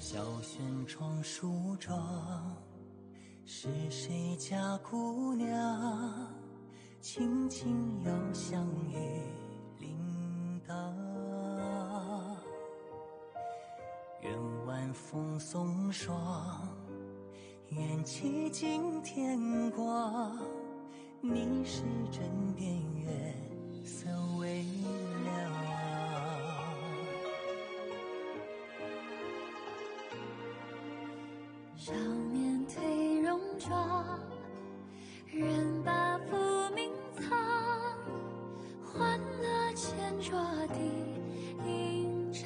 小轩窗梳妆，是谁家姑娘？轻轻又像雨铃铛。愿晚风送霜，愿凄尽天光。你是枕边月色微凉。少年褪戎装，人把浮名藏，欢乐千桌的吟唱。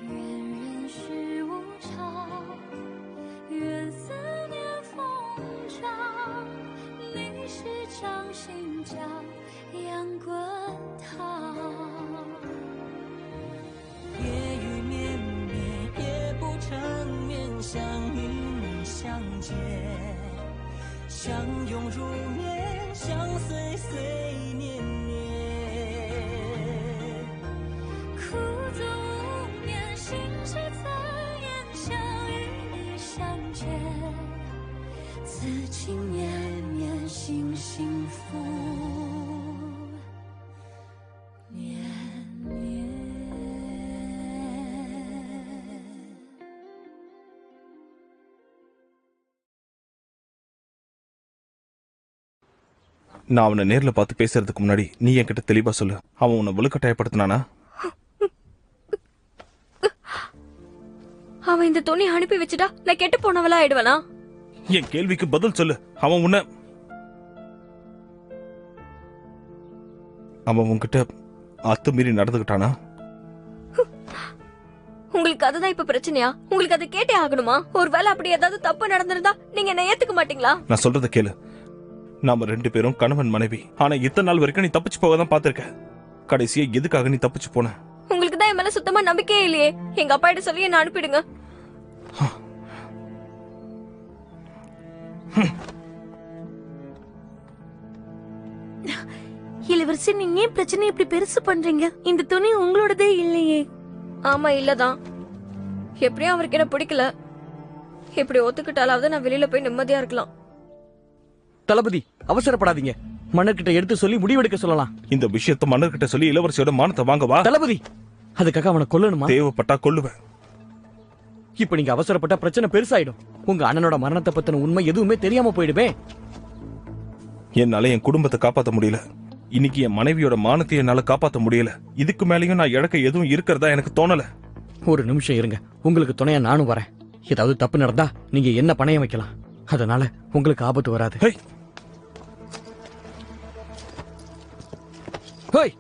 愿人世无常，愿思念风涨，历史掌心将阳滚烫。夜雨绵绵，夜不成眠，想与你相见，相拥如眠，相随随年年。苦足无眠，心事残言，想与你相见，此情绵绵，心幸福绵绵。நான் அவனை நேர்ல பார்த்து பேசுறதுக்கு முன்னாடி நீ என்கிட்ட தெளிவா சொல்லு. அவன் உன்னை வலுக்கட்டாயப்படுத்தினானா? அவன் இந்த துணி அனுப்பி வச்சுட்டா நான் கெட்டு போனவளா ஆயிடுவனா? என் கேள்விக்கு பதில் சொல்லு. அவன் உன்கிட்ட அத்துமீறி நடந்துகிட்டானா? உங்களுக்கு அதுதான் இப்ப பிரச்சனையா? உங்களுக்கு அதை கேட்டே ஆகணுமா? ஒருவேளை அப்படி ஏதாவது தப்பு நடந்திருந்தா நீங்க என்ன ஏத்துக்க மாட்டீங்களா? நான் சொல்றத கேளு. நாம 2 பேரும் கணவன் மனைவி. ஆனா இத்தனை நாள் வரைக்கும் நீ தப்பிச்சு போக தான் பாத்திருக்க. கடைசியா எதுக்காக நீ தப்பிச்சு போன? உங்களுக்கு தான் என் மேல சுத்தமா நம்பிக்கையே இல்லையே. எங்க அப்பா கிட்ட சொல்லி என்ன அனுப்பிடுங்க. இளவரசி, நீங்க ஏன் பிரச்சனை இப்படி பெருசு பண்றீங்க? இந்த துணி உங்களோடதே இல்லையே. ஆமா, இல்லதான். எப்படியும் அவருக்கு என்ன பிடிக்கல. இப்படி ஒத்துக்கிட்டாலாவது நான் வெளியில போய் நிம்மதியா இருக்கலாம். தளபதி, அவசரப்படாதீங்க. மன்னர்கிட்ட எடுத்து சொல்லி முடிவெடுக்க சொல்லலாம். இந்த விஷயத்த மன்னர்கிட்ட சொல்லி இளவரசியோட மானத்தை வாங்கவா? தளபதி, அதுக்காக அவனை கொல்லணுமா? தேவைப்பட்டா கொல்லுவேன். இப்ப நீங்க அவசரப்பட்டா பிரச்சனை பெருசாயிடும். உங்க அண்ணனோட மரணத்தை பத்தின உண்மை எதுவுமே தெரியாம போயிடுமே. என்னால என் குடும்பத்தை காப்பாத்த முடியல. இன்னைக்கு என் மனைவியோட மானத்தை என்னால காப்பாத்த முடியல. இதுக்கு மேலயும் நான் இழக்க எதுவும் இருக்கிறதா எனக்கு தோணல. ஒரு நிமிஷம் இருங்க, உங்களுக்கு துணையா நானும் வரேன். ஏதாவது தப்பு நடந்தா நீங்க என்ன பணையம் வைக்கலாம். அதனால உங்களுக்கு ஆபத்து வராது. ஹோய்,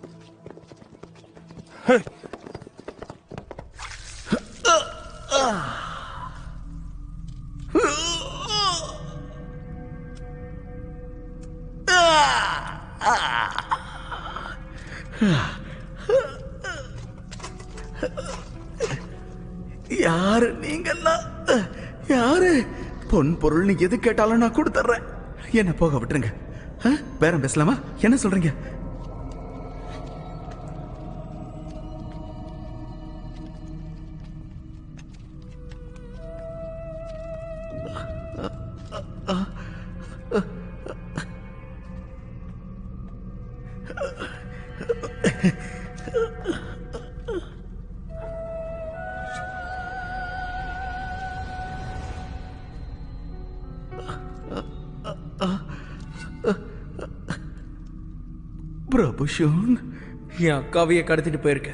யாரு நீங்கெல்லாம்? யாரு? பொன் பொருள்னு எது கேட்டாலும் நான் கொடுத்துறேன். என்ன போக விட்டுருங்க. பேரம் பேசலாமா? என்ன சொல்றீங்க? பிரபுஷன், என் அக்காவையே கடத்திட்டு போயிருக்க.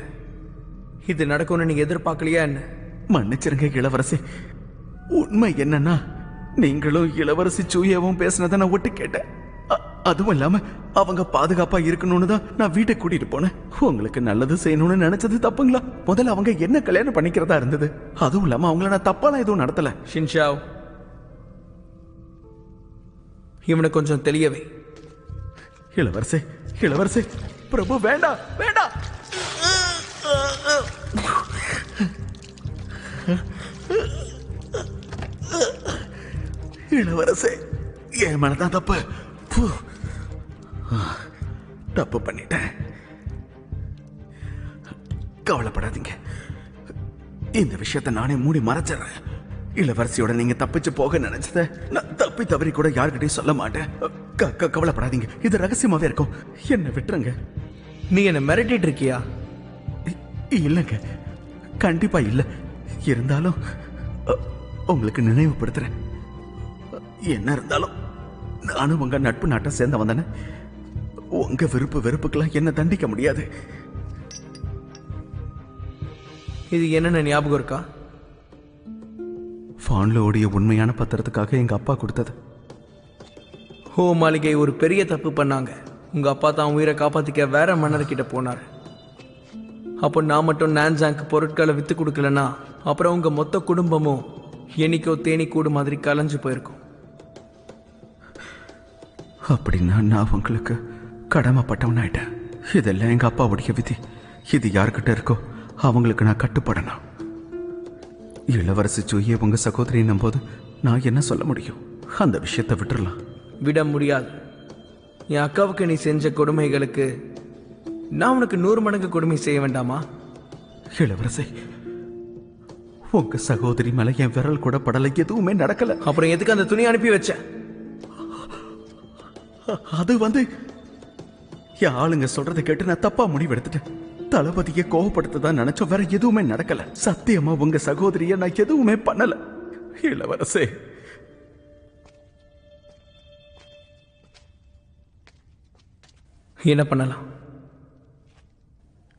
இது நடக்கும்னு நீங்க எதிர்பார்க்கலையா என்ன? மன்னிச்சிருங்க இளவரசி. உண்மை என்னன்னா, நீங்களும் இளவரசி சூயாவும் பேசினதை நான் ஒட்டு கேட்டேன். அதுவும் இல்லாம அவங்க பாதுகாப்பா இருக்கணும்னு தான் நான் வீட்டை கூட்டிட்டு போனேன். உங்களுக்கு நல்லது செய்யணும்னு நினைச்சது தப்புங்களா? முதல்ல அவங்க என்ன கல்யாணம் பண்ணிக்கிறதா இருந்தது. அதுவும் இல்லாம அவங்கள நான் தப்பாலாம் எதுவும் நடத்தல. ஷின்ஷாவ், இவனை கொஞ்சம் தெளியவே. இளவரசி, இளவரசி, பிரபு வேண்டாம் வேண்டாம். இளவரசி, என் மேலதான் தப்பு. தப்பு பண்ணிட்டேன். கவலைப்படாதீங்க. இந்த விஷயத்தை நானே மூடி மறைச்சிடுறேன். இளவரசியோட நீங்க தப்பிச்சு போக நினைச்சத நான் தப்பி தவறி கூட யார்கிட்டயும் சொல்ல மாட்டேன். கவலைப்படாதீங்க, இது ரகசியமாவே இருக்கும். என்ன விட்டுருங்க. நீ என்ன மிரட்டிட்டு இருக்கியா? இல்லைங்க, கண்டிப்பா இல்ல. இருந்தாலும் உங்களுக்கு நினைவுபடுத்துறேன். என்ன இருந்தாலும் நானும் உங்க நட்பு நாட்டம் சேர்ந்த வந்தேன். உங்க விருப்பு வெறுப்புக்கெல்லாம் என்ன தண்டிக்க முடியாது. இது என்னென்ன ஞாபகம் இருக்கா? ஃபான்ல ஓடிய உண்மையான பத்திரத்துக்காக எங்க அப்பா கொடுத்தது. ஹோ மாளிகை ஒரு பெரிய தப்பு பண்ணாங்க. உங்க அப்பா தான் உயிரை காப்பாத்திக்க வேற மன்னர்கிட்ட போனார். அப்போ நான் மட்டும் நான்ஜாங்க்கு பொருட்களை வித்து கொடுக்கலன்னா அப்புறம் உங்க மொத்த குடும்பமும் என்னைக்கோ தேனி கூடு மாதிரி கலைஞ்சு போயிருக்கும். அப்படின்னா நான் உங்களுக்கு கடமைப்பட்டவனாயிட்டேன். இதெல்லாம் எங்க அப்பாவுடைய விதி. இது யாருக்கிட்ட இருக்கோ அவங்களுக்கு நான் கட்டுப்படணும். இளவரசி சூயே உங்க சகோதரின்னும் போது நான் என்ன சொல்ல முடியும்? அந்த விஷயத்தை விட்டுறலாம். விட முடியாது. என் அக்காவுக்கு நீ செஞ்ச கொடுமைகளுக்கு நான் உனக்கு 100 மடங்கு கொடுமை செய்ய வேண்டாமா? இளவரசி, உங்க சகோதரி மேல என் விரல் கூட படலை, எதுவுமே நடக்கல. அப்புறம் எதுக்கு அந்த துணி அனுப்பி வச்ச? அது என் ஆளுங்க சொல்றதை கேட்டு நான் தப்பா முடிவெடுத்துட்டேன். தளபதியை கோவப்படுத்ததான் நினைச்சோம், வேற எதுவுமே நடக்கல. சத்தியமா உங்க சகோதரிய நான் எதுவுமே பண்ணல. இளவரசே, என்ன பண்ணலாம்?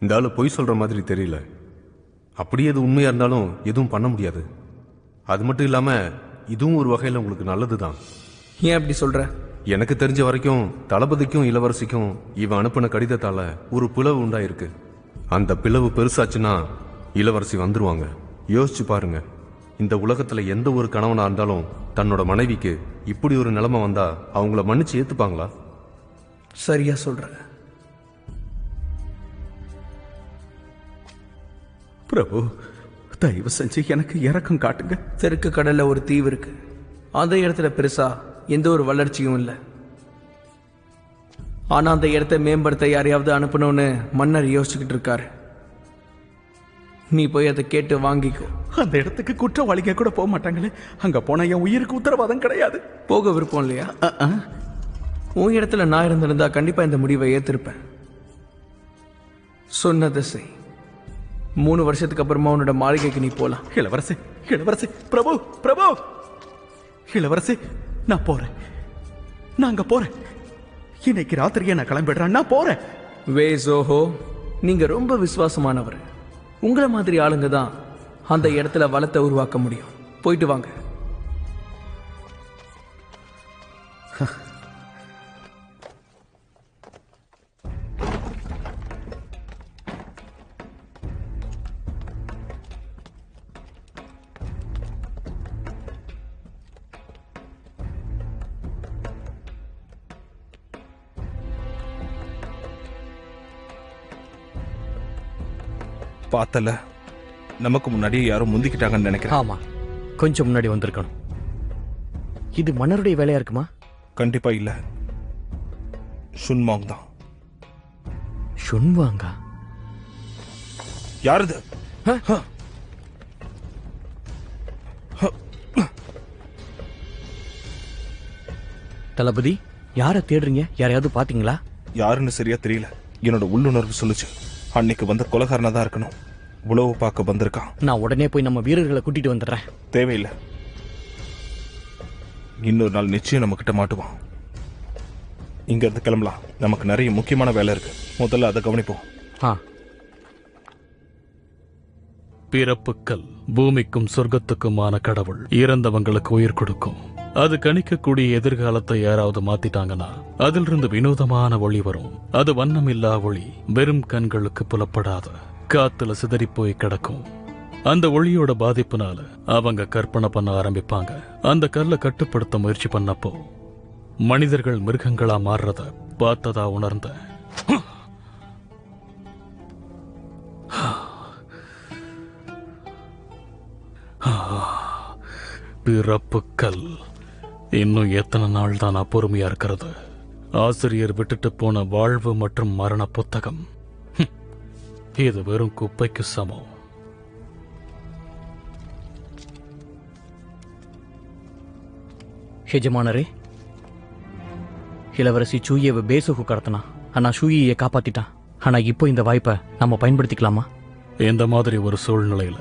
இந்த ஆளு பொய் சொல்ற மாதிரி தெரியல. அப்படியே அது உண்மையா இருந்தாலும் எதுவும் பண்ண முடியாது. அது மட்டும் இல்லாம இதுவும் ஒரு வகையில் உங்களுக்கு நல்லதுதான். ஏன் அப்படி சொல்ற? எனக்கு தெரிஞ்ச வரைக்கும் தளபதிக்கும் இளவரசிக்கும் இவன் அனுப்பின கடிதத்தால ஒரு பிளவு உண்டாயிருக்கு. அந்த பிளவு பெருசாச்சுன்னா இளவரசி வந்துருவாங்க. யோசிச்சு பாருங்க, இந்த உலகத்துல எந்த ஒரு கணவனா இருந்தாலும் தன்னோட மனைவிக்கு இப்படி ஒரு நிலைமை வந்தா அவங்கள மன்னிச்சு ஏத்துப்பாங்களா? சரியா சொல்ற. பிரபு, தயவு செஞ்சு எனக்கு இரக்கம் காட்டுங்க. தெற்கு கடல்ல ஒரு தீவு இருக்கு. அந்த இடத்துல பெருசா எந்த ஒரு வளர்ச்சியும் இல்லை. ஆனா அந்த இடத்தை மேம்படுத்த யாரையாவது அனுப்பணும்னு மன்னர் யோசிச்சுக்கிட்டு இருக்காரு. நீ போய் அதை கேட்டு வாங்கிக்கோ. அந்த இடத்துக்கு குற்றவாளிங்க கூட போக மாட்டாங்களே. அங்க போனா என் உயிருக்கு உத்தரவாதம் கிடையாது. போக விருப்பம் இல்லையா? உன் இடத்துல நான் இருந்திருந்தா கண்டிப்பா இந்த முடிவை ஏத்திருப்பேன். சொன்னதை செய். 3 வருஷத்துக்கு அப்புறமா உன்னோட மாளிகைக்கு நீ போலாம். இளவரசி, இளவரசி, பிரபு, பிரபு, இளவரசி, நான் போறேன். நான் போறேன். இன்னைக்கு ராத்திரியே நான் கிளம்பிடுறேன். நான் போறேன். வேசோஹோ, நீங்க ரொம்ப விசுவாசமானவர். உங்களை மாதிரி ஆளுங்க தான் அந்த இடத்துல வளத்தை உருவாக்க முடியும். போயிட்டு வாங்க. பார்த்தல, நமக்கு முன்னாடியே யாரும் முந்திக்கிட்டாங்கன்னு நினைக்கிறேன். ஆமா, கொஞ்சம் முன்னாடி வந்திருக்கணும். இது மன்னருடைய வேலையா இருக்குமா? கண்டிப்பா இல்ல, ஷுன்மாங் தான். ஷுன்வாங்கா? யாருது? தளபதி, யாரை தேடுறீங்க? யாரையாவது பாத்தீங்களா? யாருன்னு சரியா தெரியல. என்னோட உள்ளுணர்வு சொல்லுச்சு அன்னைக்கு வந்த கொலைகாரனா தான் இருக்கணும். உளவு பார்க்க வந்திருக்கான். நான் உடனே போய் நம்ம வீரர்களை கூட்டிட்டு வந்துடுறேன். தேவையில்லை, இன்னொரு நாள் நிச்சயம் நம்ம கிட்ட மாட்டுவான். இங்க இருந்து கிளம்பலாம். நமக்கு நிறைய முக்கியமான வேலை இருக்கு. முதல்ல அதை கவனிப்போம். பிறப்புக்கள் பூமிக்கும் சொர்க்கத்துக்குமான கடவுள். இறந்தவங்களுக்கு உயிர் கொடுக்கும். அது கணிக்கக்கூடிய எதிர்காலத்தை யாராவது மாத்திட்டாங்கன்னா அதிலிருந்து வினோதமான ஒளி வரும். அது வண்ணமில்லா ஒளி, வெறும் கண்களுக்கு புலப்படாத, காத்துல சிதறி போய் கிடக்கும். அந்த ஒளியோட பாதிப்புனால அவங்க கற்பனை பண்ண ஆரம்பிப்பாங்க. அந்த கல்லை கட்டுப்படுத்த முயற்சி பண்ணப்போ மனிதர்கள் மிருகங்களா மாறுறத பார்த்ததா உணர்ந்த. பிறப்புக்கள். இன்னும் எத்தனை நாள் தான் பொறுமையா இருக்கிறது? ஆசிரியர் விட்டுட்டு போன வாழ்வு மற்றும் மரண புத்தகம் இது வெறும் குப்பைக்கு சமம். எஜமானரே, இளவரசி சூயவை பேசுகு கடத்தினான். ஆனா சூயை காப்பாத்திட்டான். ஆனா இப்போ இந்த வாய்ப்பை நம்ம பயன்படுத்திக்கலாமா? இந்த மாதிரி ஒரு சூழ்நிலையில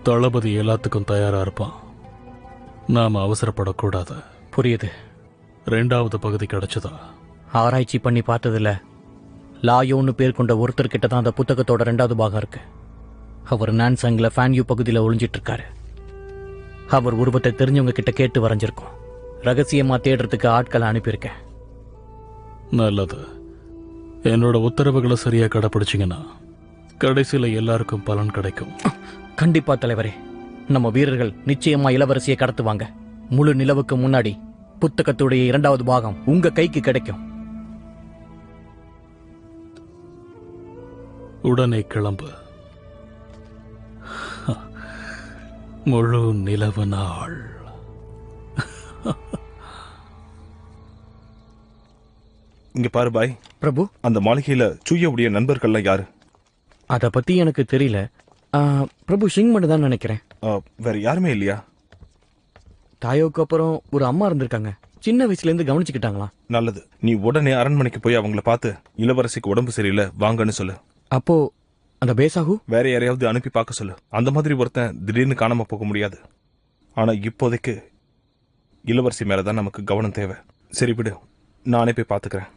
தளபதி எல்லாத்துக்கும் தயாரா இருப்பான். நாம அவசரப்படக்கூடாது. புரியுது. 2வது பகுதி கிடைச்சதா? ஆராய்ச்சி பண்ணி பார்த்ததுல லாயோன்னு பேர் கொண்ட ஒருத்தர்கிட்ட தான் அந்த புத்தகத்தோட 2வது பாகம் இருக்கு. அவர் நான்சாங்ல ஃபேன்யூ பகுதியில் ஒளிஞ்சிட்டு இருக்காரு. அவர் உருவத்தை தெரிஞ்சவங்க கிட்ட கேட்டு வரைஞ்சிருக்கோம். ரகசியமா தேடுறதுக்கு ஆட்களை அனுப்பியிருக்கேன். நல்லது. என்னோட உத்தரவுகளை சரியா கடைப்பிடிச்சிங்கன்னா கடைசியில எல்லாருக்கும் பலன் கிடைக்கும். கண்டிப்பா தலைவரே. நம்ம வீரர்கள் நிச்சயமா இளவரசியை கடத்துவாங்க. முழு நிலவுக்கு முன்னாடி புத்தகத்துடைய 2வது பாகம் உங்க கைக்கு கிடைக்கும். உடனே கிளம்பு. முழு நிலவு நாள். இங்க பாரு பாய். பிரபு, அந்த மாளிகையில சூயவுடைய நண்பர்கள்லாம் யாரு? அத பத்தி எனக்கு தெரியல. பிரபு சிங் மட்டும் தான் நினைக்கிறேன். வேற யாருமே இல்லையா? தாயோக்கு அப்புறம் ஒரு அம்மா இருந்திருக்காங்க. சின்ன வயசுல இருந்து கவனிச்சுக்கிட்டாங்களா? நல்லது. நீ உடனே அரண்மனைக்கு போய் அவங்கள பார்த்து இளவரசிக்கு உடம்பு சரியில்லை வாங்கன்னு சொல்லு. அப்போ அந்த பேசாகு வேற யாரையாவது அனுப்பி பார்க்க சொல்லு. அந்த மாதிரி ஒருத்தன் திடீர்னு காணாம போக முடியாது. ஆனா இப்போதைக்கு இளவரசி மேலதான் நமக்கு கவனம் தேவை. சரி விடு, நானே போய் பாத்துக்கிறேன்.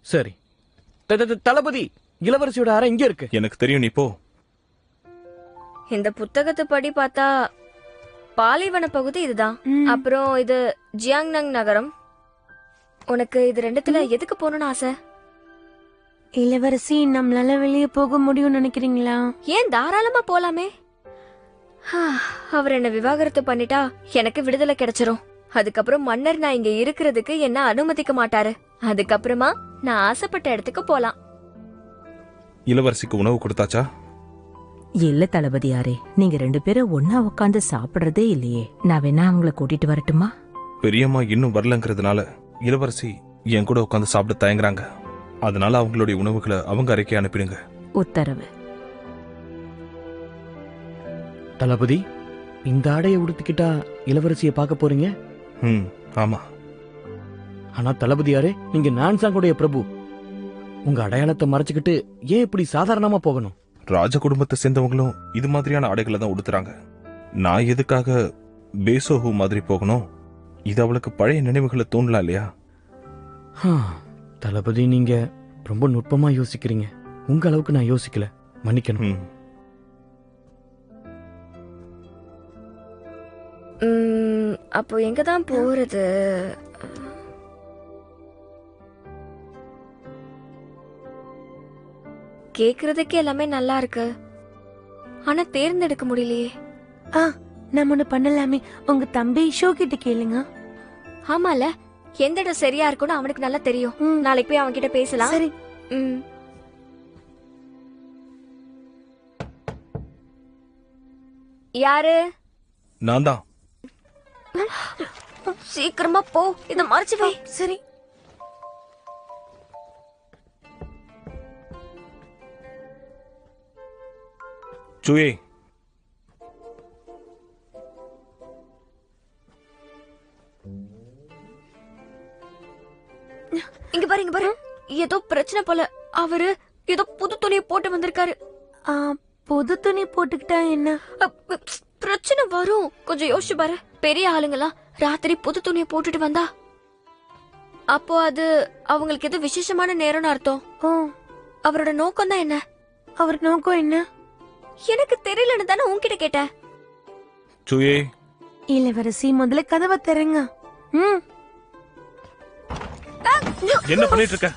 சரி. தளபதி, இளவரசியோட அறை இங்க இருக்கு. எனக்கு தெரியும், நீ போ. இந்த புத்தகத்தை படி பார்த்தா பாலைவன பகுதி இதுதான். அப்புறம் இது ஜியாங்னங் நகரம். உனக்கு இது 2த்துல எதுக்கு போகணும்னு ஆசை? இளவரசி, நம்மளால வெளியே போக முடியும்னு நினைக்கிறீங்களா? ஏன், தாராளமா போலாமே. அவர் என்ன விவாகரத்து பண்ணிட்டா எனக்கு விடுதலை கிடைச்சிரும். அதுக்கப்புறம் மன்னர் நான் இங்க இருக்கிறதுக்கு என்ன அனுமதிக்க மாட்டாரு. அதுக்கப்புறமா நான் ஆசைப்பட்ட இடத்துக்கு போலாம். இளவரசிக்கு உணவு கொடுத்தாச்சா? இல்ல தளபதியாரே, நீங்க 2 பேரும் ஒன்னா உட்காந்து சாப்பிடுறதே இல்லையே. நான் வேணா அவங்கள கூட்டிட்டு வரட்டுமா? பெரியம்மா இன்னும் வரலங்கிறதுனால இளவரசி என் கூட உட்காந்து சாப்பிட தயங்குறாங்க. அதனால அவங்களுடைய உணவுகளை அவங்க அறைக்கே அனுப்பிடுங்க. உத்தரவு. தளபதி, இந்த ஆடையை உடுத்திக்கிட்டா இளவரசியை பார்க்க போறீங்க? ஆமா. ஆனா தளபதியாரே, நீங்க நான்சாங்குடைய பிரபு. உங்க அடையாளத்தை மறைச்சுக்கிட்டு ஏன் இப்படி சாதாரணமா போகணும்? ராஜ குடும்பத்தை சேர்ந்தவங்களும் இது மாதிரியான ஆடைகளை தான் உடுத்துறாங்க. நான் எதுக்காக பேசோஹு மாதிரி போகணும்? இது அவளுக்கு பழைய நினைவுகளை தோணலாம் இல்லையா? தளபதி, நீங்க ரொம்ப நுட்பமா யோசிக்கிறீங்க. உங்க அளவுக்கு நான் யோசிக்கல, மன்னிக்கணும். அப்போ எங்க தான் போறது? கேக்குறதுக்கு எல்லாமே நல்லா இருக்கு, ஆனா தேர்ந்தெடுக்க முடியலையே. நம்ம ஒண்ணு பண்ணலாமே. உங்க தம்பி ஷோ கிட்ட கேளுங்க. ஆமால, எந்த இடம் சரியா இருக்குன்னு அவனுக்கு நல்லா தெரியும். நாளைக்கு போய் அவன் கிட்ட பேசலாம். சரி. யாரு? நான் தான். சீக்கிரமா போ, இத மறைச்சு வை. சரி. சூயே, இங்க பாரு, இங்க பாரு. ஏதோ பிரச்சனை போல. அவரு ஏதோ புது துணியை போட்டு வந்திருக்காரு. புது துணி போட்டுக்கிட்டா என்ன பிரச்சனை வரும். கொஞ்சம் யோசிச்சு பாரு. பெரிய ஆளுங்களா ராத்திரி புது துணியை போட்டுட்டு வந்தா அப்போ அது அவங்களுக்கு ஏதோ விசேஷமான நேரம்னு அர்த்தம். அவரோட நோக்கம் தான் என்ன? அவர் நோக்கம் என்ன எனக்கு தெரியலன்னு தானே உன்கிட்ட கேட்டேன். சூயே, இளவரசி, முதல்ல கதவை திறங்க. என்ன பண்ணிட்டு இருக்க?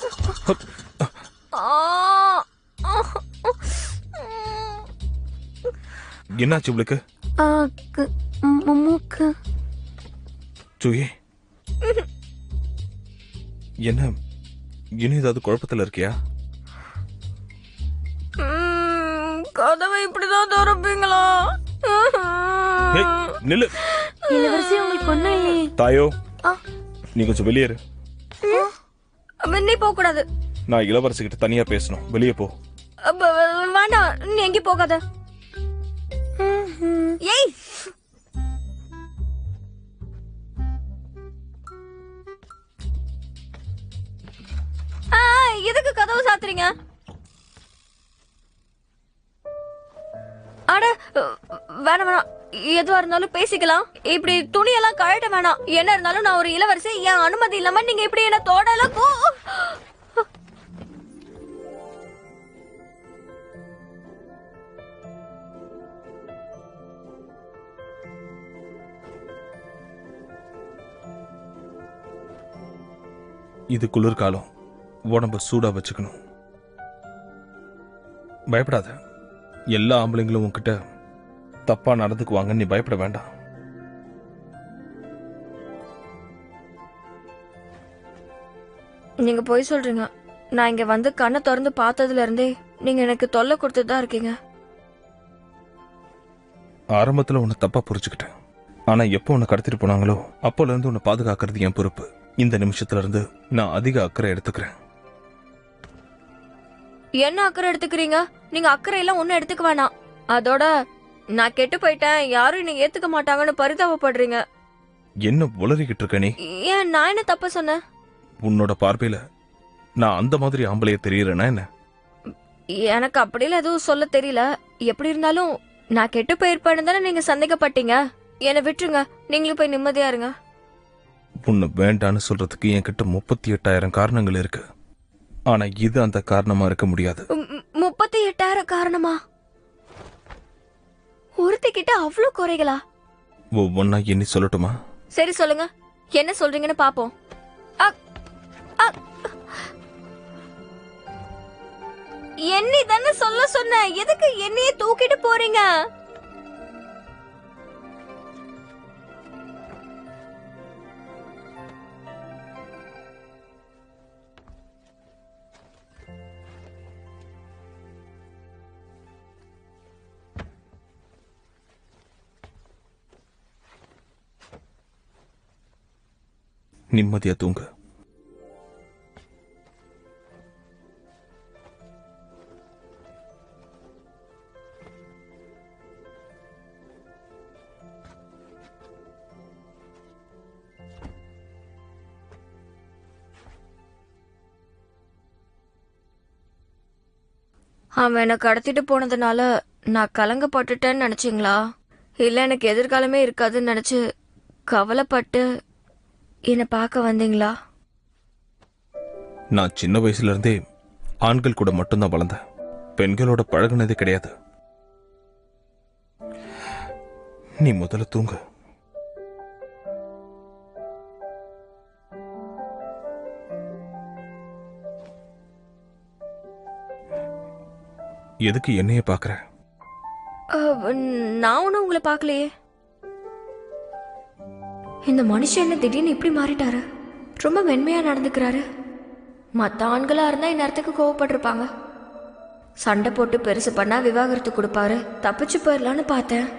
என்னாச்சு உங்களுக்கு? மூக்கு. சூயே, என்ன இன்னும் ஏதாவது குழப்பத்துல இருக்கியா? கதவை இப்படிதான் திறப்பீங்களா? நில்லு. இளவரசி, உங்களுக்கு ஒண்ணும் இல்லையே. தாயோ, நீ கொஞ்சம் வெளியேறு. நீ போக கூடாது. நான் இளவரசி கிட்ட தனியா பேசணும். வெளியே போ. வேண்டாம், நீ எங்கேயும் போகாத. ஏய், எதுக்கு கதவு சாத்துறீங்க? அட வேணாம் வேணாம், எதுவா இருந்தாலும் பேசிக்கலாம். இப்படி துணியெல்லாம் கழட்ட வேணாம். என்ன இருந்தாலும் நான் ஒரு இளவரசி. என் அனுமதி இல்லாம நீங்க இப்படி என்ன தொடலாம். இது குளிர்காலம், உடம்ப சூடா வச்சுக்கணும். பயப்படாத, எல்லா ஆம்பளைங்களும் உன்கிட்ட தப்பா நடந்துக்குவாங்க, நீ பயப்பட வேண்டாம். நீங்க போய் சொல்றீங்க. நான் இங்க வந்து கண்ணை திறந்து பார்த்ததுல இருந்தே நீங்க எனக்கு தொல்லை கொடுத்துட்டு தான் இருக்கீங்க. ஆரம்பத்துல உன்னை தப்பா புரிச்சுக்கிட்டேன். ஆனா எப்போ உன்னை கடத்திட்டு போனாங்களோ அப்போல இருந்து உன்னை பாதுகாக்கிறது என் பொறுப்பு. இந்த நிமிஷத்துல இருந்து நான் அதிக அக்கறை எடுத்துக்கிறேன். என்ன அக்கறை எடுத்துக்கிறீங்க? நீங்க அக்கறை எல்லாம் ஒன்னும் எடுத்துக்க வேணாம். அதோட நான் கெட்டு போயிட்டேன், யாரும் நீங்க ஏத்துக்க மாட்டாங்கன்னு பரிதாபப்படுறீங்க. என்ன உளறிக்கிட்டு இருக்க நீ? ஏன் நான் என்ன தப்பு சொன்னேன்? உன்னோட பார்வையில நான் அந்த மாதிரி ஆம்பளைய தெரியறேனா என்ன? எனக்கு அப்படிலாம் எதுவும் சொல்ல தெரியல. எப்படி இருந்தாலும் நான் கெட்டு போயிருப்பேன்னு தானே நீங்க சந்தேகப்பட்டீங்க. என்னை விட்டுருங்க, நீங்களும் போய் நிம்மதியா இருங்க. உன்னை வேண்டான்னு சொல்றதுக்கு என்கிட்ட 38,000 காரணங்கள் இருக்கு. ஆனா இது அந்த காரணமா இருக்க முடியாது. 38,000 காரணமா? ஒருத்திக்கிட்ட அவ்வளவு குறைகளா? ஒவ்வொன்னா எண்ணி சொல்லட்டுமா? சரி சொல்லுங்க, என்ன சொல்றீங்கன்னு பாப்போம். எண்ணி தானே சொல்ல சொன்ன, எதுக்கு என்னையே தூக்கிட்டு போறீங்க? நிம்மதியா தூங்க. அவன் என்ன கடத்திட்டு போனதுனால நான் கலங்கப்பட்டுட்டேன்னு நினைச்சீங்களா? இல்ல எனக்கு எதிர்காலமே இருக்காதுன்னு நினைச்சு கவலைப்பட்டு என்ன பார்க்க வந்தீங்களா? நான் சின்ன வயசுல இருந்தே ஆண்கள் கூட மட்டும்தான் வளர்ந்தேன். பெண்களோட பழகுனதே கிடையாது. நீ முதல்ல தூங்கு. எதுக்கு என்னைய பாக்குற? நான் ஒன்னும் உங்களை பார்க்கலையே. இந்த மனுஷன் என்ன திடீர்னு இப்படி மாறிட்டாரு? ரொம்ப மென்மையா நடந்துக்கிறாரு. மற்ற ஆண்களா இருந்தா இந்நேரத்துக்கு கோவப்பட்டிருப்பாங்க. சண்டை போட்டு பெருசு பண்ணா விவாகரத்து கொடுப்பாரு. தப்பிச்சு போயிடலான்னு பார்த்தேன்.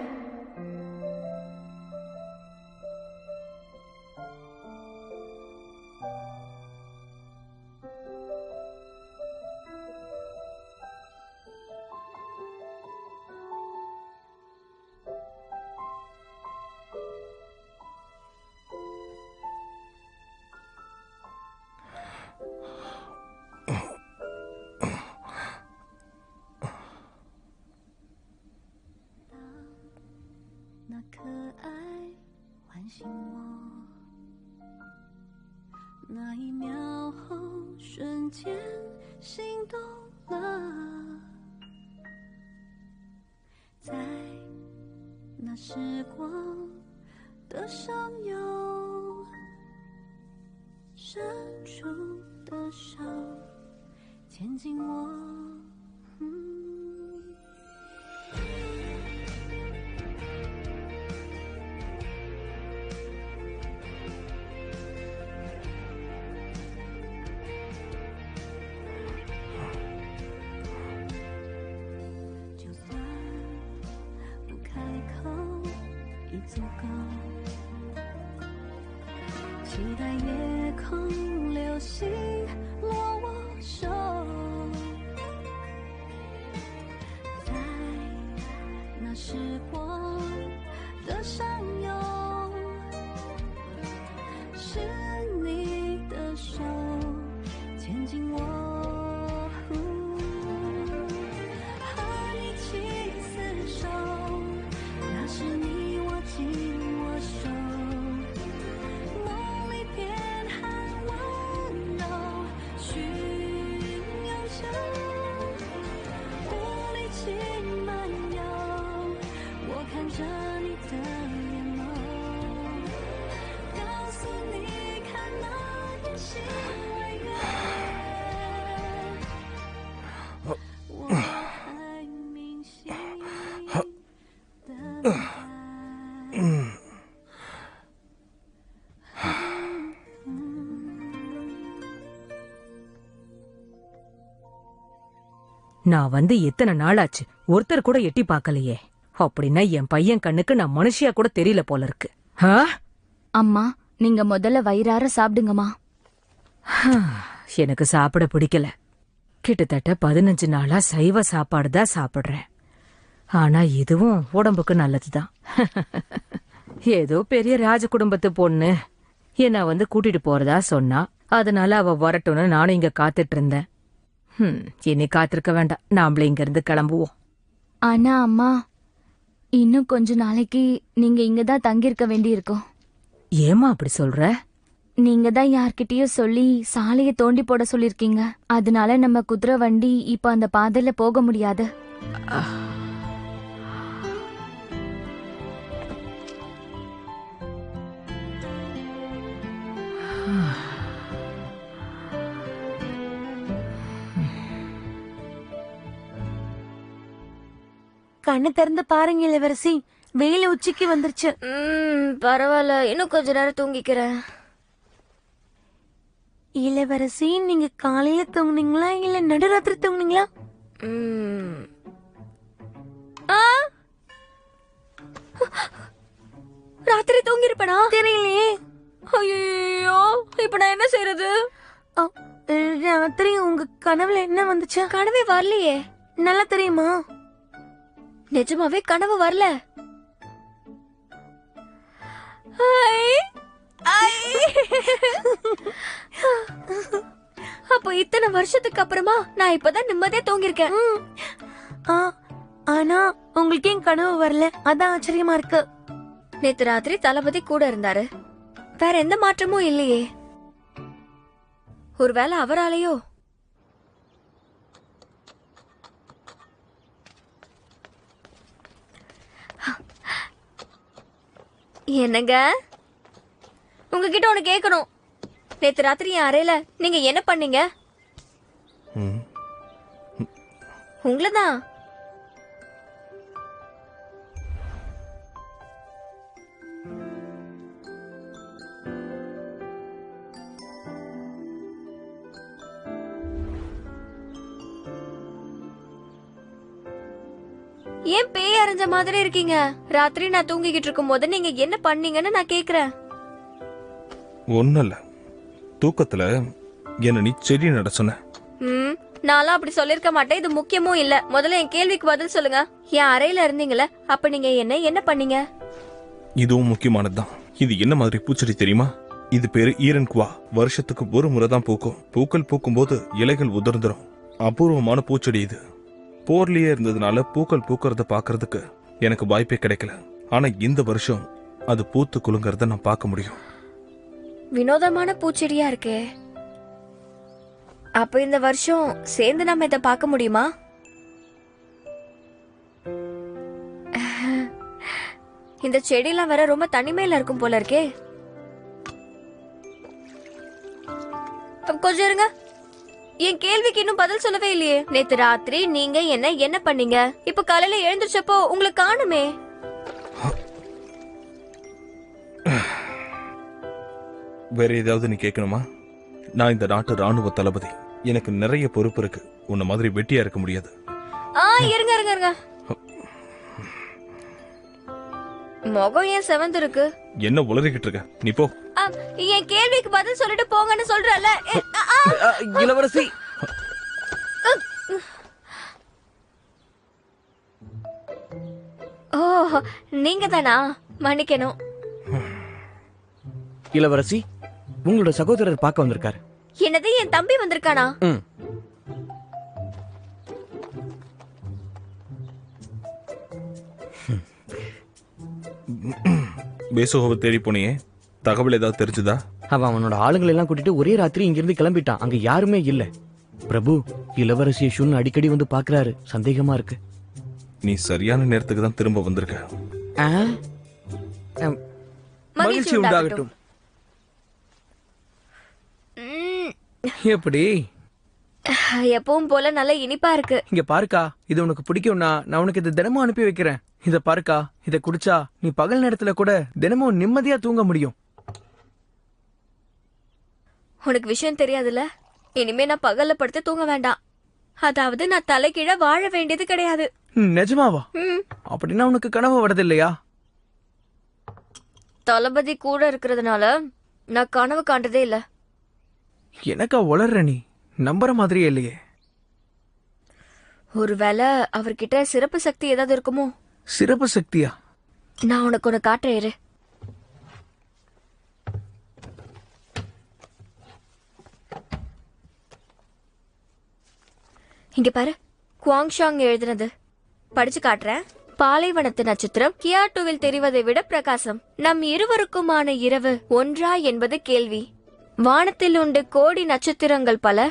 那一秒后，瞬间心动了，在那时光的上游，伸出的手牵紧我。足够期待夜空流星落我手，在那时光的上游，是你的手牵紧我。நான் வந்து எத்தனை நாளாச்சு, ஒருத்தர் கூட எட்டி பார்க்கலையே. அப்படின்னா என் பையன் கண்ணுக்கு நான் மனுஷியா கூட தெரியல போல இருக்கு. அம்மா, நீங்க முதல்ல வயிறார சாப்பிடுங்கம்மா. எனக்கு சாப்பிட பிடிக்கல. கிட்டத்தட்ட 15 நாளா சைவ சாப்பாடு தான் சாப்பிடுறேன். ஆனா இதுவும் உடம்புக்கு நல்லதுதான். ஏதோ பெரிய ராஜ குடும்பத்து பொண்ணு என்ன வந்து கூட்டிட்டு போறதா சொன்னா, அதனால அவ வரட்டும்னு நானும் இங்க காத்துட்டு இருந்தேன். இனி காத்திருக்க வேண்டாம், நாமளே இங்க இருந்து கிளம்புவோம். ஆனா அம்மா, இன்னும் கொஞ்ச நாளைக்கு நீங்க இங்கதான் தங்கியிருக்க வேண்டி இருக்கும். ஏமா அப்படி சொல்ற? நீங்க தான் யார்கிட்டயும் சொல்லி சாலைய தோண்டி போட சொல்லிருக்கீங்க. அதனால நம்ம குதிரை வண்டி இப்ப அந்த பாதையில போக முடியாது. கண்ணு திறந்து பாருங்க இளவரசி, வெயில் உச்சிக்கு வந்துருச்சு. பரவாயில்ல, இன்னும் கொஞ்ச நேரம் தூங்கிக்கிறேன். இளவரசி, நீங்க காலையில தூங்குனீங்களா இல்ல நடுராத்திரி தூங்குனீங்களா? ராத்திரி தூங்கிருப்பனா? தெரியலையே. ஐயோ, இப்ப நான் என்ன செய்யறது? ராத்திரி உங்க கனவுல என்ன வந்துச்சு? கனவே வரலையே. நல்லா தெரியுமா? நிஜமாவே கனவு வரல. அப்போ இத்தனை வருஷத்துக்கு அப்புறமா நான் இப்பதான் நிம்மதியா தூங்கிருக்கேன். ஆனா உங்களுக்கு ஏன் கனவு வரல? அதான் ஆச்சரியமா இருக்கு. நேத்து ராத்திரி தளபதி கூட இருந்தாரு, வேற எந்த மாற்றமும் இல்லையே. ஒருவேளை அவராலேயோ? என்னங்க, உங்ககிட்ட ஒண்ணு கேட்கணும். நேத்து ராத்திரி என் அறையில நீங்க என்ன பண்ணீங்க? உங்களதான். ஏன் பேய் அரைஞ்ச மாதிரி இருக்கீங்க? ராத்திரி நான் தூங்கிக்கிட்டு இருக்கும் போது நீங்க என்ன பண்ணீங்கன்னு நான் கேக்குறேன். ஒன்னும் இல்ல, தூக்கத்துல என்ன நீ செடி நட சொன்ன. நான்லாம் அப்படி சொல்லிருக்க மாட்டேன். இது முக்கியமும் இல்ல. முதல்ல என் கேள்விக்கு பதில் சொல்லுங்க. என் அறையில இருந்தீங்களே, அப்ப நீங்க என்ன பண்ணீங்க? இதுவும் முக்கியமானதுதான். இது என்ன மாதிரி பூச்செடி தெரியுமா? இது பேரு ஈரன்குவா. வருஷத்துக்கு ஒரு முறை தான் பூக்கும். பூக்கள் பூக்கும் போது இலைகள் உதிர்ந்துரும். அபூர்வமான பூச்செடி இது. போர்லயே இருந்ததுனால பூக்கள் பூக்கறத பாக்குறதுக்கு எனக்கு வாய்ப்பே கிடைக்கல. ஆனா இந்த வருஷம் அது பூத்து குலுங்கறத நான் பார்க்க முடியும். வினோதமான பூச்செடியா இருக்கே. அப்ப இந்த வருஷம் சேர்ந்து நம்ம இதை பார்க்க முடியுமா? இந்த செடியெல்லாம் வேற ரொம்ப தனிமையில இருக்கும் போல இருக்கே. கொஞ்சம் இருங்க, என் கேள்விக்கு இன்னும் பதில் சொல்லவே இல்லையே. நேத்து ராத்திரி நீங்க என்ன பண்ணீங்க? இப்ப காலையில எழுந்திருச்சப்போ உங்களுக்கு காணுமே. வேற ஏதாவது நீ கேட்கணுமா? நான் இந்த நாட்டு ராணுவ தளபதி. எனக்கு நிறைய பொறுப்பு இருக்கு. உன்ன மாதிரி வெட்டியா இருக்க முடியாது. இருங்க இருங்க இருங்க. முகம் ஏன் செவந்து இருக்கு? என்ன உளறிக்கிட்டு இருக்க? நீ போ. என் கேள்விக்கு பதில் சொல்லிட்டு போங்கன்னு சொல்றல. இளவரசி, ஓ நீங்க தானா? மன்னிக்கணும். இளவரசி, உங்களோட சகோதரர் பார்க்க வந்திருக்காரு. என்னது, என் தம்பி வந்திருக்கானா? பேசுகோவை தேடி போனியே, தகவல் ஏதாவது தெரிஞ்சுதா? அவன் அவனோட ஆளுங்களை எல்லாம் கூட்டிட்டு ஒரே ராத்திரி இங்கிருந்து கிளம்பிட்டான். அங்க யாருமே இல்ல. பிரபு, இளவரசியை ஷுன் அடிக்கடி வந்து பாக்குறாரு. சந்தேகமா இருக்கு. நீ சரியான நேரத்துக்கு தான் திரும்ப வந்திருக்க. மகிழ்ச்சி உண்டாகட்டும். எப்படி? எப்பவும் போல நல்ல இனிப்பா இருக்கு. இங்க பாருக்கா, இது உனக்கு பிடிக்கும்னா நான் உனக்கு இதை தினமும் அனுப்பி வைக்கிறேன். இத பாருக்கா, இத குடிச்சா நீ பகல் நேரத்துல கூட தினமும் நிம்மதியா தூங்க முடியும். உனக்கு விஷயம் தெரியாதுல்ல, இனிமே நான் பகல்ல படுத்து தூங்க வேண்டாம். அதாவது நான் தலைகீழ வாழ வேண்டியது கிடையாது. நிஜமாவா? அப்படின்னா உனக்கு கனவு வரது இல்லையா? தளபதி கூட இருக்கிறதுனால நான் கனவு காண்டதே இல்ல. எனக்கா உளர்ற நீ? நம்புற மாதிரியே இல்லையே. ஒருவேளை அவர்கிட்ட சிறப்பு சக்தி ஏதாவது இருக்குமோ? சிறப்பு சக்தியா? நான் உனக்கு ஒண்ணு காட்டுறேன். இங்க பாரு, குவாங்ஷாங் எழுதினது படிச்சு காட்டுறேன். பாலைவனத்து நட்சத்திரம் கியாட்டுவில் தெரிவதை விட பிரகாசம். நம் இருவருக்குமான இரவு ஒன்றா என்பது கேள்வி. வானத்தில் உண்டு கோடி நட்சத்திரங்கள் பல,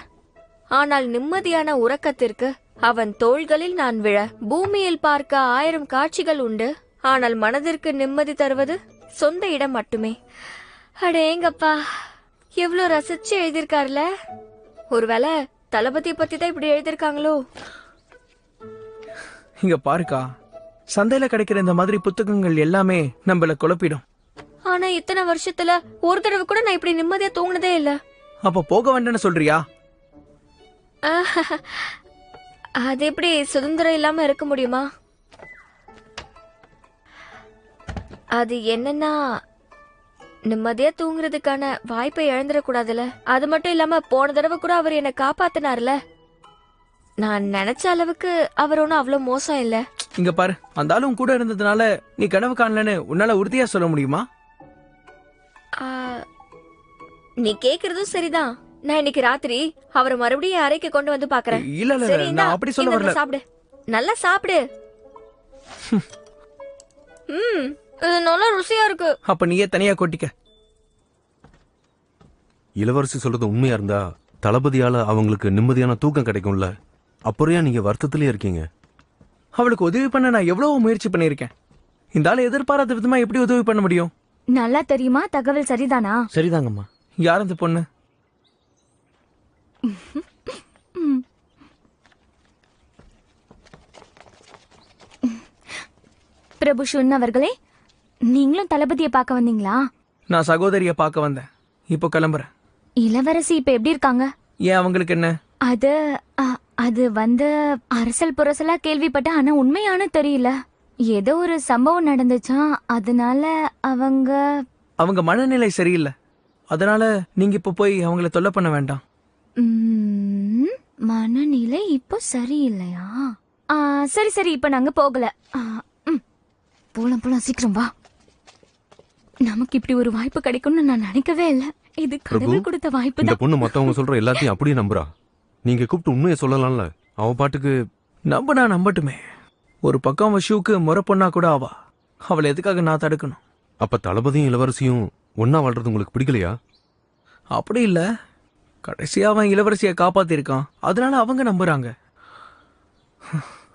ஆனால் நிம்மதியான உறக்கத்திற்கு அவன் தோள்களில் நான் விழ. பூமியில் பார்க்க 1000 காட்சிகள் உண்டு, ஆனால் மனதிற்கு நிம்மதி தருவது சொந்த இடம் மட்டுமே. அடேங்கப்பா, எவ்வளவு ரசிச்சு எழுதியிருக்காருல. ஒருவேளை தளபதியை பத்தி தான் இப்படி எழுதியிருக்காங்களோ? இங்க பாருக்கா, சந்தையில கிடைக்கிற இந்த மாதிரி புத்தகங்கள் எல்லாமே நம்மள குழப்பிடும். ஆனா இத்தனை வருஷத்துல ஒரு தடவை கூட நான் இப்படி நிம்மதியா தூங்கினதே இல்ல. அப்ப போக வேண்டாம்னு சொல்றியா? அது எப்படி சுதந்திரம் இல்லாம இருக்க முடியுமா? அது என்னன்னா, நிம்மதியா தூங்குறதுக்கான வாய்ப்பை இழந்துடக்கூடாதுல. அது மட்டும் இல்லாம போன தடவை கூட அவர் என்னை காப்பாத்தினார்ல. நான் நினைச்ச அளவுக்கு அவர் ஒன்னும் அவ்வளவு மோசம் இல்ல. இங்க பாரு, அந்த ஆளும் கூட இருந்ததுனால நீ கனவு காணலன்னு உன்னால உறுதியா சொல்ல முடியுமா? நீ கேக்குறதும் சரிதான். நான் இன்னைக்கு ராத்திரி அவரை மறுபடியும் அறைக்கு கொண்டு வந்து பாக்குறேன். இல்ல இல்ல, நான் அப்படி சொல்ல வரல. சாப்பிடு, நல்லா சாப்பிடு. இது நல்லா ருசியா இருக்கு. அப்ப நீயே தனியா கொட்டிக்க. இளவரசி சொல்றது உண்மையா இருந்தா தளபதியால அவங்களுக்கு நிம்மதியான தூக்கம் கிடைக்கும்ல. அப்புறம் நீங்க வருத்தத்திலே இருக்கீங்க? அவளுக்கு உதவி பண்ண நான் எவ்வளவு முயற்சி பண்ணிருக்கேன். இந்த ஆளு எதிர்பாராத விதமா எப்படி உதவி பண்ண முடியும்? நல்லா தெரியுமா? தகவல் சரிதானா? சரிதாங்கம்மா. யார் அந்த பொண்ணு? பிரபு ஷுன் அவர்களே, நீங்களும் தளபதியை பார்க்க வந்தீங்களா? நான் சகோதரிய பார்க்க வந்தேன். இப்போ கிளம்புறேன். இளவரசி இப்ப எப்படி இருக்காங்க? ஏன், அவங்களுக்கு என்ன? அது வந்து அரசல் புரசலா கேள்விப்பட்ட, ஆனா உண்மையான தெரியல. ஏதோ ஒரு சம்பவம் நடந்துச்சா, அதனால அவங்க மனநிலை சரியில்லை. அதனால நீங்க இப்ப போய் அவங்கள தொல்லை பண்ண வேண்டாம். மனநிலை இப்போ சரியில்லையா? சரி சரி, இப்ப நாங்க போகல. போலாம் சீக்கிரம் வா. நமக்கு இப்படி ஒரு வாய்ப்பு கிடைக்கும்னு நான் நினைக்கவே இல்லை. இது கடவுள் கொடுத்த வாய்ப்பு தான். இந்த பொண்ணு மத்தவங்க சொல்ற எல்லாத்தையும் அப்படியே நம்புறா. நீங்க கூப்பிட்டு உண்மையை சொல்லலாம்ல. அவ பாட்டுக்கு நம்பட்டுமே. ஒரு பக்கம் அவ ஷூக்கு முறை பொண்ணா கூட ஆவா. அவளை எதுக்காக நான் தடுக்கணும்? அப்ப தளபதியும் இளவரசியும் ஒன்னா வாழ்றது உங்களுக்கு பிடிக்கலையா? அப்படி இல்ல, கடைசியா அவன் இளவரசியை காப்பாத்திருக்கான், அதனால அவங்க நம்புறாங்க.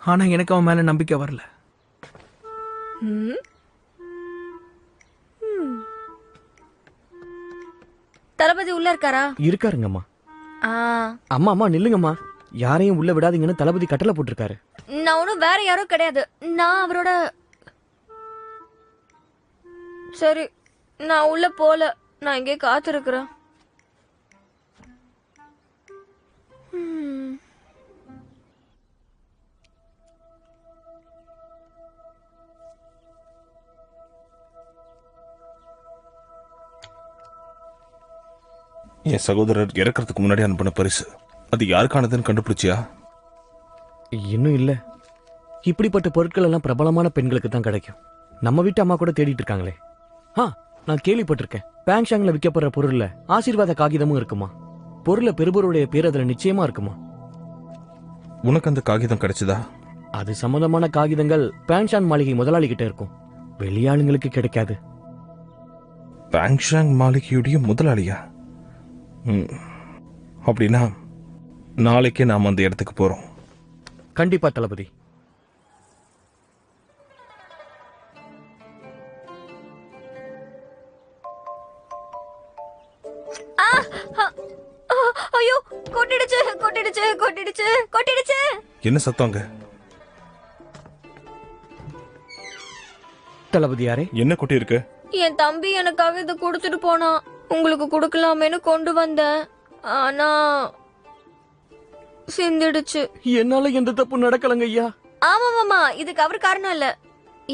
ஆனா எனக்கு அவன் மேல நம்பிக்கை வரல. தளபதி உள்ள இருக்காரா? இருக்காருங்கம்மா. அம்மா அம்மா நில்லுங்கம்மா. யாரையும் உள்ள விடாதீங்கன்னு தளபதி கட்டளை போட்டிருக்காரு. நான் ஒன்னும் வேற யாரும் கிடையாது. நான் அவரோட. சரி, நான் உள்ள போல. நான் இங்கே காத்திருக்கிறேன். என் சகோதரர் இறக்கிறதுக்கு முன்னாடி அனுப்பின பரிசு, அது யாருக்கானதுன்னு கண்டுபிடிச்சியா? இன்னும் இல்ல. இப்படிப்பட்ட பொருட்கள் எல்லாம் பிரபலமான பெண்களுக்கு தான் கிடைக்கும். நம்ம வீட்டு அம்மா கூட தேடிட்டு இருக்காங்களே. நான் கேள்விப்பட்டிருக்கேன். பேங்ஷாங்ல விற்கப்படுற பொருள்ல ஆசீர்வாத காகிதமும் இருக்குமா. பொருளை பெறுபவருடைய பேர் அதுல நிச்சயமா இருக்குமா. உனக்கு அந்த காகிதம் கிடைச்சதா? அது சம்பந்தமான காகிதங்கள் பேங்ஷாங் மாளிகை முதலாளி கிட்ட இருக்கும். வெளியாளுங்களுக்கு கிடைக்காது. பேங்ஷாங் மாளிகையுடைய முதலாளியா? அப்படின்னா நாளைக்கே நாம் அந்த இடத்துக்கு போறோம். கண்டிப்பா தளபதி. ஐயோ, கொட்டிடுச்சு. என்ன சத்தங்க? தளபதி யாரே? என்ன கொட்டி இருக்கு? என் தம்பி எனக்காக இதை கொடுத்துட்டு போனான். உங்களுக்கு கொடுக்கலாமேன்னு கொண்டு வந்தேன். ஆனா சிந்திடுச்சு. என்னால எந்த தப்பு நடக்கலங்க ஐயா. ஆமாமாமா, இதுக்கு அவர் காரணம் இல்ல.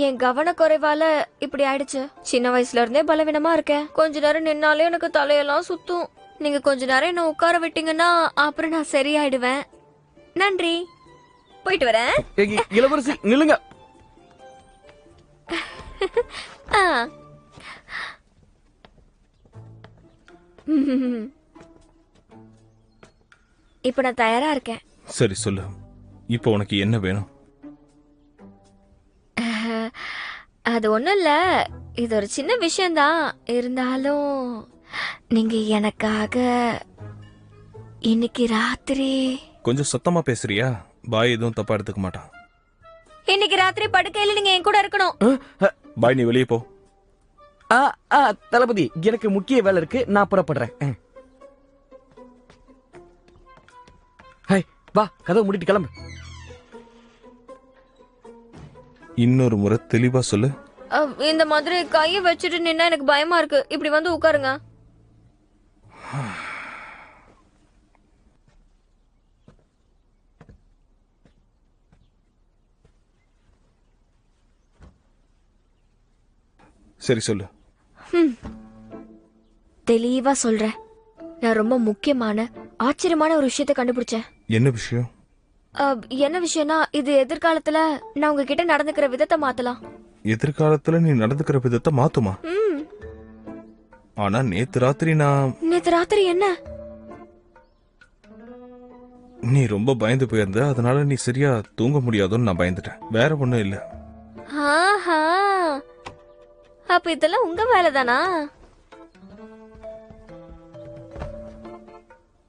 என் கவனக்குறைவால இப்படி ஆயிடுச்சு. சின்ன வயசுல இருந்தே பலவீனமா இருக்கேன். கொஞ்ச நேரம் நின்னாலே எனக்கு தலையெல்லாம் சுத்தும். நீங்க கொஞ்ச நேரம் என்ன உட்கார விட்டீங்கன்னா அப்புறம் நான் சரியாயிடுவேன். நன்றி, போயிட்டு வரேன். இளவரசி நில்லுங்க. இப்ப நான் தயாரா இருக்கேன். சரி சொல்லு, இப்போ உனக்கு என்ன வேணும்? அது ஒண்ணும் இல்ல, இது ஒரு சின்ன விஷயம்தான். இருந்தாலும் நீங்க எனக்காக இன்னைக்கு ராத்திரி கொஞ்சம் சத்தமா பேசுறியா? பாய் எதுவும் தப்பா எடுத்துக்க மாட்டான். இன்னைக்கு ராத்திரி படுக்கையில நீங்க என் கூட இருக்கணும். பாய், நீ வெளியே போ. தளபதி, எனக்கு முக்கிய வேலை இருக்கு, நான் புறப்படுறேன். வா, கதவு மூடிட்டு கிளம்பு. இன்னொரு முறை தெளிவா சொல்லு. இந்த மாதிரி கையை வச்சுட்டு நின்னா எனக்கு பயமா இருக்கு. இப்படி வந்து உட்காருங்க. சரி சொல்லு. தெளிவா சொல்றேன். நான் ரொம்ப முக்கியமான ஆச்சரியமான ஒரு விஷயத்தை கண்டுபிடிச்சேன். என்ன விஷயம்? என்ன விஷயம்னா, இது எதிர்காலத்துல நான் உங்ககிட்ட நடந்துக்கிற விதத்தை மாத்தலாம். எதிர்காலத்துல நீ நடந்துக்கிற விதத்தை மாத்துமா? ஆனா நேத்து ராத்திரி என்ன? நீ ரொம்ப பயந்து போயிருந்த, அதனால நீ சரியா தூங்க முடியாதோன்னு நான் பயந்துட்டேன். வேற ஒண்ணும் இல்ல. ஆஹா, அப்ப இதெல்லாம் உங்க வேலைதானா?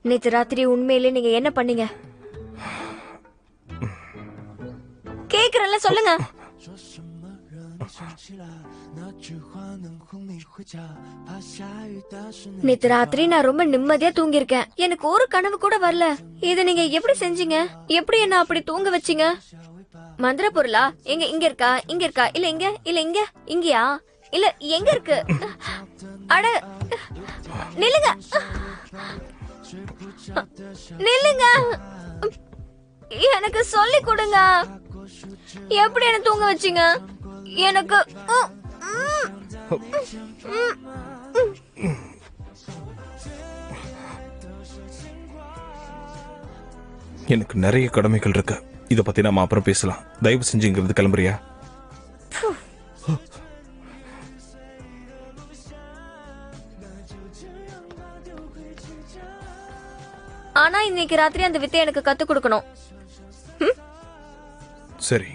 நேத்து ராத்திரி உண்மையிலே நீங்க என்ன பண்ணீங்க? கேக்குறல, சொல்லுங்க. நேத்து ராத்திரி நான் ரொம்ப நிம்மதியா தூங்கிருக்கேன். எனக்கு ஒரு கனவு கூட வரல. இத நீங்க எப்படி செஞ்சீங்க? எப்படி என்ன அப்படி தூங்க வச்சீங்க? மந்திர பொருளா? இங்க இருக்கா? இங்க இருக்கா? இல்ல இங்க? இல்ல இங்க? இங்கயா? இல்ல எங்க இருக்கு? அட நில்லுங்க, நில்லுங்க. எனக்கு சொல்லி கொடுங்க. எப்படி என்ன தூங்க வச்சீங்க? எனக்கு எனக்கு நிறைய கடமைகள் இருக்கு. இத பத்தி நாம அப்புறம் பேசலாம். தயவு செஞ்சு இங்கிருந்து கிளம்புறியா? ஆனா இன்னைக்கு ராத்திரி அந்த வித்தை எனக்கு கத்து கொடுக்கணும். சரி.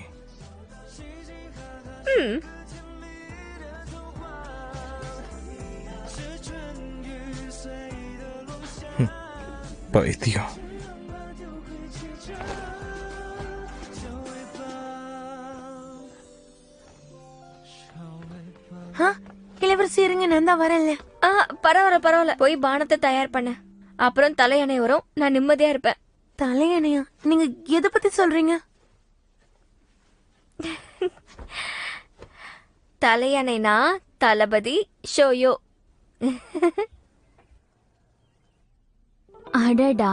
பைத்தியம். இளவரசி இருங்க, நான் தான் வரேன்ல. பரவாயில்ல. போய் பானத்தை தயார் பண்ண. அப்புறம் தலையணை வரும், நான் நிம்மதியா இருப்பேன். தலையணையா? நீங்க எதை பத்தி சொல்றீங்க? தலையணைனா தளபதி ஷோயோ. அடடா,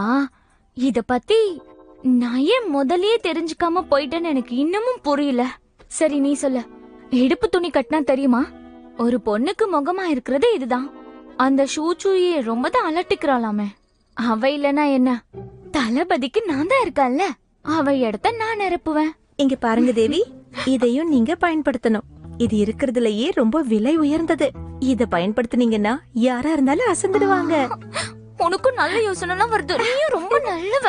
இத பத்தி நான் ஏன் முதல்லயே தெரிஞ்சுக்காம போயிட்டேன்னு எனக்கு இன்னமும் புரியல. சரி, நீ சொல்ல. இடுப்பு துணி கட்டினா தெரியுமா? ஒரு பொண்ணுக்கு முகமா இருக்கிறது இதுதான். அந்த ஷூச்சுயே ரொம்ப தான் அலட்டிக்கிறாளாமே. அவ இல்லனா என்ன, தளபதிக்கு நான் தான் இருக்கல்ல, அவ இடத்த நான் நிரப்புவேன். இங்க பாருங்க தேவி, இதையும் நீங்க பயன்படுத்தணும். இது இருக்கிறதுலயே ரொம்ப விலை உயர்ந்தது. இத பயன்படுத்தினீங்கன்னா யாரா இருந்தாலும் அசந்துடுவாங்க. உனக்கும் நல்ல யோசனை எல்லாம் வருது. நீயும் ரொம்ப நல்லவ.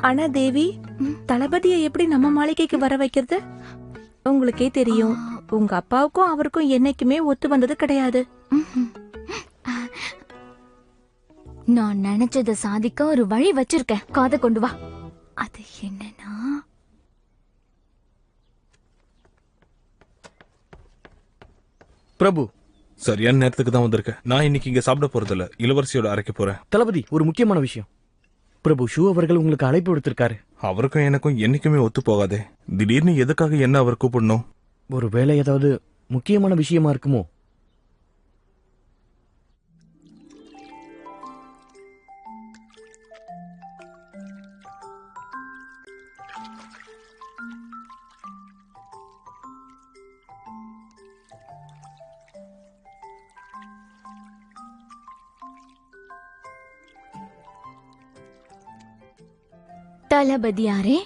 ஆனா தேவி, தளபதியை எப்படி நம்ம மாளிகைக்கு வர வைக்கிறது? உங்களுக்கே தெரியும், உங்க அப்பாவுக்கும் அவருக்கும் என்னைக்குமே ஒத்து வந்தது கிடையாது. நான் நினைச்சத சாதிக்க ஒரு வழி வச்சிருக்கேன். காதை கொண்டு வா. அது என்னன்னா, பிரபு, சரியான நேரத்துக்கு தான் வந்திருக்க. நான் இன்னைக்கு இங்க சாப்பிட போறதில்ல, இளவரசியோட அறைக்கு போறேன். தளபதி, ஒரு முக்கியமான விஷயம். பிரபு, ஷூ அவர்கள் உங்களுக்கு அழைப்பு விடுத்திருக்காரு. அவருக்கும் எனக்கும் என்னைக்குமே ஒத்து போகாதே. திடீர்னு எதுக்காக என்ன அவர் கூப்பிடணும்? ஒரு வேலை ஏதாவது முக்கியமான விஷயமா இருக்குமோ? தளபதியாரே,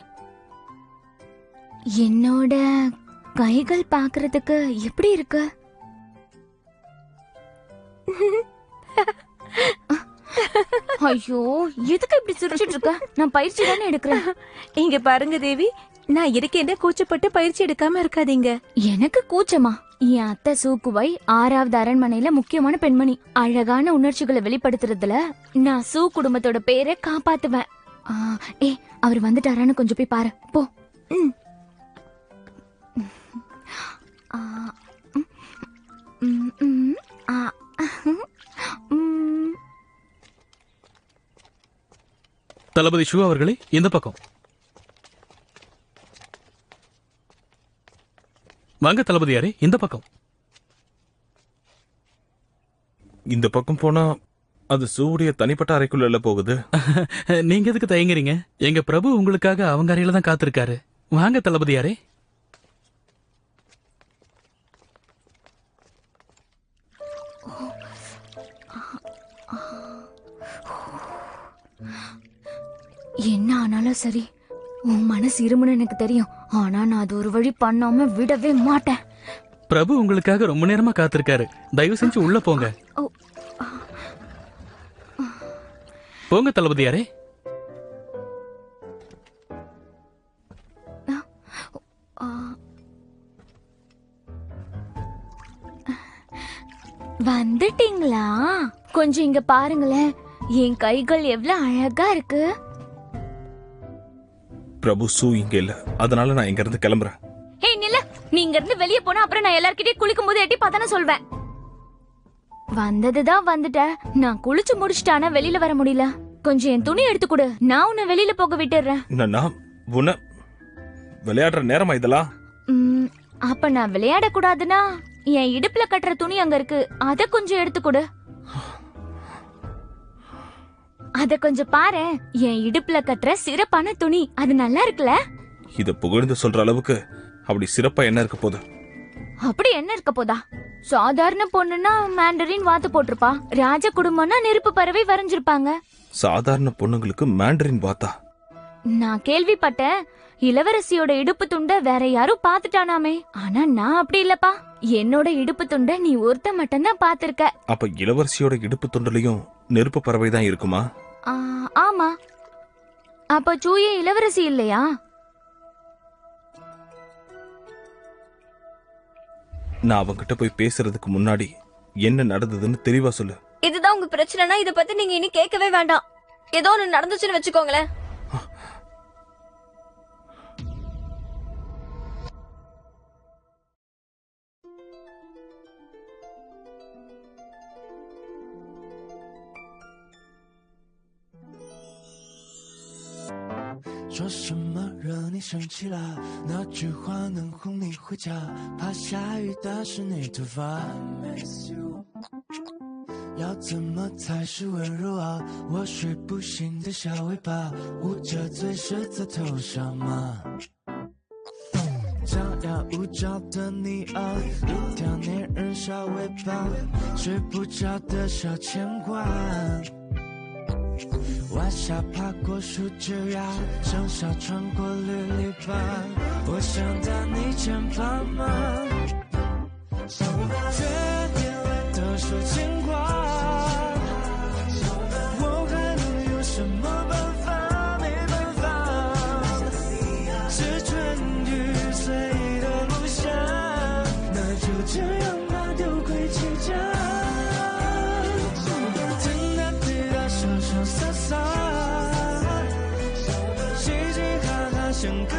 என்னோட கைகள் பாக்குறதுக்கு எப்படி இருக்கு? ஐயோ, எதுக்கு இப்படி சிரிச்சிட்டு இருக்க? நான் பயிற்சி தானே எடுக்கிறேன். இங்க பாருங்க தேவி, நான் இருக்கேன் கூச்சப்பட்டு பயிற்சி எடுக்காம இருக்காதீங்க. எனக்கு கூச்சமா? என் அத்தை சூக்குவை 6வது அரண்மனையில முக்கியமான பெண்மணி. அழகான உணர்ச்சிகளை வெளிப்படுத்துறதுல நான் சூ குடும்பத்தோட பேரை காப்பாத்துவேன். அவர் வந்துட்டாரான்னு கொஞ்சம் போய் பாரு போ. தளபதி ஷூ அவர்களே, இந்த பக்கம் வாங்க. தளபதியாரே, இந்த பக்கம். இந்த பக்கம் போனா அது சூரிய தனிப்பட்ட அறைக்குள்ள போகுது. நீங்க எதுக்கு தயங்குறீங்க? எங்க பிரபு உங்களுக்காக அவங்க அறையில தான் காத்திருக்காரு. வாங்க தளபதியாரே. என்ன ஆனாலும் சரி, உன் மனசு இருமுன்னு எனக்கு தெரியும். ஆனா நான் அது ஒரு வழி பண்ணாம விடவே மாட்டேன். பிரபு உங்களுக்காக ரொம்ப நேரமா காத்திருக்காரு. தயவு செஞ்சு உள்ள போங்க. போங்க தளபதியாரே. வந்துட்டீங்களா? கொஞ்சம் இங்க பாருங்களேன், என் கைகள் எவ்வளவு அழகா இருக்கு. பிரபு சூ இங்க இல்ல, அதனால நான் இங்க இருந்து கிளம்புறேன். நில்ல, நீங்க இருந்து வெளியே போனா அப்புறம் நான் எல்லார்கிட்டயும் குளிக்கும் போது எட்டி பார்த்தானே சொல்வேன். வந்ததுதான் வந்துட்ட. நான் குளிச்சு முடிச்சுட்டானா வெளியில வர முடியல. கொஞ்சம் என் துணி எடுத்து கொடு, நான் உன்னை வெளியில போக விட்டுறேன். உன்ன விளையாடுற நேரமா இதெல்லாம்? அப்ப நான் விளையாட கூடாதுன்னா என் இடுப்புல கட்டுற துணி அங்க இருக்கு, அத கொஞ்சம் எடுத்து கொடு. அத கொஞ்சம் பாரு, என் இடுப்புல கட்டுற சிறப்பான துணி, அது நல்லா இருக்குல்ல? இத புகழ்ந்து சொல்ற அளவுக்கு அப்படி சிறப்பா என்ன இருக்க போது? அப்படி என்ன இருக்க போதா? சாதாரண பொண்ணுன்னா மேண்டரின் வாத்து போட்டிருப்பா, ராஜ குடும்பம்னா நெருப்பு பறவை வரைஞ்சிருப்பாங்க. சாதாரண பொண்ணுங்களுக்கு மேண்டரின் வாத்தா? நான் கேள்விப்பட்டேன், இளவரசியோட இடுப்பு துண்டை வேற யாரும் பாத்துட்டானாமே. ஆனா நான் அப்படி இல்லப்பா, என்னோட இடுப்பு துண்டை நீ ஒருத்த மட்டும்தான் பாத்திருக்க. அப்ப இளவரசியோட இடுப்பு துண்டுலயும் நெருப்பு பறவை தான் இருக்குமா? ஆமா. அப்ப சூய இளவரசி இல்லையா? நான் அவங்கிட்ட போய் பேசுறதுக்கு முன்னாடி என்ன நடந்ததுன்னு தெளிவா சொல்லு. இதுதான் உங்க பிரச்சனைனா இத பத்தி நீங்க இனி கேட்கவே வேண்டாம். ஏதோ ஒண்ணு நடந்துச்சுன்னு வச்சுக்கோங்களேன்.说什么惹你生气了？那句话能哄你回家？怕下雨打湿你头发。要怎么才是温柔啊？我睡不醒的小尾巴，捂着嘴舌在头上吗？张牙舞爪的你啊，一条粘人小尾巴，睡不着的小牵挂。晚霞爬过树枝桠，盛夏穿过绿篱笆，我想到你肩膀吗？这眼泪都说牵挂，我还能有什么办法？没办法，是春雨随意的路下，那就这样吧，丢盔弃甲。潇洒，嘻嘻哈哈像个